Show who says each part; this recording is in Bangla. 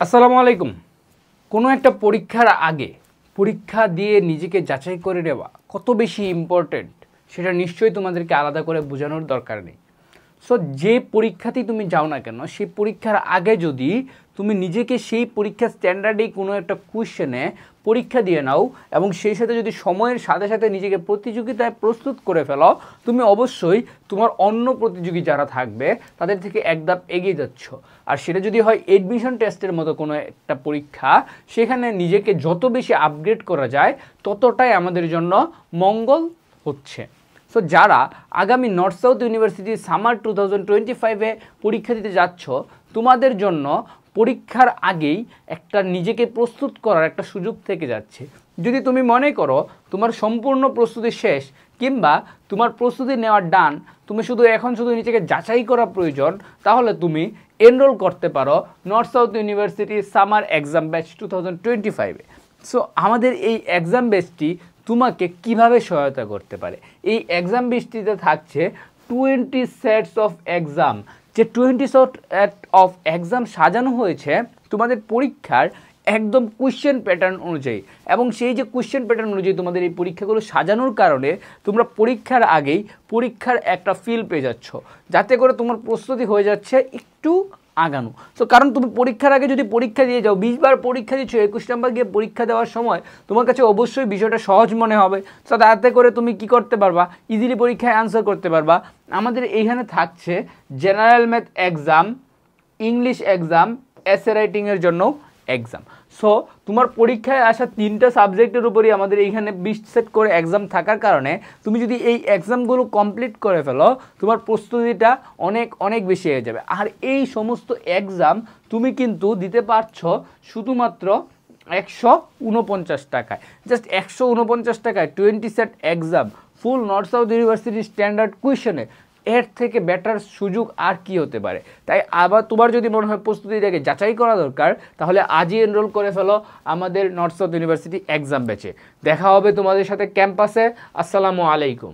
Speaker 1: আসসালামু আলাইকুম। কোনো একটা পরীক্ষার আগে পরীক্ষা দিয়ে নিজেকে যাচাই করে নেওয়া কত বেশি ইম্পর্টেন্ট সেটা নিশ্চয়ই তোমাদেরকে আলাদা করে বোঝানোর দরকার নেই। সো যে পরীক্ষাতেই তুমি যাও না কেন, সেই পরীক্ষার আগে যদি তুমি নিজেকে সেই পরীক্ষার স্ট্যান্ডার্ডেই কোনো একটা কোশ্চেনে পরীক্ষা দিয়ে নাও এবং সেই সাথে যদি সময়ের সাথে সাথে নিজেকে প্রতিযোগিতায় প্রস্তুত করে ফেলো, তুমি অবশ্যই তোমার অন্য প্রতিযোগী যারা থাকবে তাদের থেকে এক ধাপ এগিয়ে যাচ্ছ। আর সেটা যদি হয় এডমিশন টেস্টের মতো কোনো একটা পরীক্ষা, সেখানে নিজেকে যত বেশি আপগ্রেড করা যায় ততটাই আমাদের জন্য মঙ্গল হচ্ছে। সো যারা আগামী নর্থ সাউথ ইউনিভার্সিটি সামার 2025-এ পরীক্ষা দিতে যাচ্ছ, তোমাদের জন্য পরীক্ষার আগেই একটা নিজেকে প্রস্তুত করার একটা সুযোগ থেকে যাচ্ছে। যদি তুমি মনে করো তোমার সম্পূর্ণ প্রস্তুতি শেষ কিংবা তোমার প্রস্তুতি নেওয়ার ডান, তুমি এখন শুধু নিজেকে যাচাই করা প্রয়োজন, তাহলে তুমি এনরোল করতে পারো North South University summer exam batch 2025-এ। সো আমাদের এই এক্সাম ব্যাচটি তোমাকে কিভাবে সহায়তা করতে পারে? এই এক্সাম ব্যাচটিতে থাকছে 20 সেটস অফ এক্সাম। যে 20 সেট অফ এক্সাম সাজানো হয়েছে তোমাদের পরীক্ষার একদম কোশ্চেন প্যাটার্ন অনুযায়ী, এবং সেই যে কোশ্চেন প্যাটার্ন অনুযায়ী তোমাদের এই পরীক্ষাগুলো সাজানোর কারণে তোমরা পরীক্ষার আগেই পরীক্ষার একটা ফিল পেয়ে যাচ্ছ, যাতে করে তোমার প্রস্তুতি হয়ে যাচ্ছে একটু আগানো। তো কারণ তুমি পরীক্ষার আগে যদি পরীক্ষা দিয়ে যাও, 20 বার পরীক্ষা দিচ্ছ, 21 নাম্বার গিয়ে পরীক্ষা দেওয়ার সময় তোমার কাছে অবশ্যই বিষয়টা সহজ মনে হবে। তো তাতে করে তুমি কি করতে পারবা, ইজিলি পরীক্ষায় অ্যান্সার করতে পারবা। আমাদের এইখানে থাকছে general math exam, English exam, এসে রাইটিংয়ের জন্য এক্সাম। সো তোমার পরীক্ষায় আসা 3টা সাবজেক্টের উপরই আমাদের এইখানে 20 সেট করে এক্সাম থাকার কারণে তুমি যদি এই এক্সামগুলো কমপ্লিট করে ফেলো, তোমার প্রস্তুতিটা অনেক অনেক বেশি হয়ে যাবে। আর এই সমস্ত এক্সাম তুমি কিন্তু দিতে পারছো শুধুমাত্র 149 টাকায়। জাস্ট 149 টাকায় 20 সেট এক্সাম, ফুল নর্থ সাউথ ইউনিভার্সিটি স্ট্যান্ডার্ড কুয়েশনে। এর থেকে বেটার সুযোগ আর কি হতে পারে? তাই আবার তোমার যদি মনে হয় প্রস্তুতিটাকে যাচাই করা দরকার, তাহলে আজই এনরোল করে ফেলো আমাদের নর্থ সাউথ ইউনিভার্সিটি এক্সাম ব্যাচে। দেখা হবে তোমাদের সাথে ক্যাম্পাসে। আসসালামু আলাইকুম।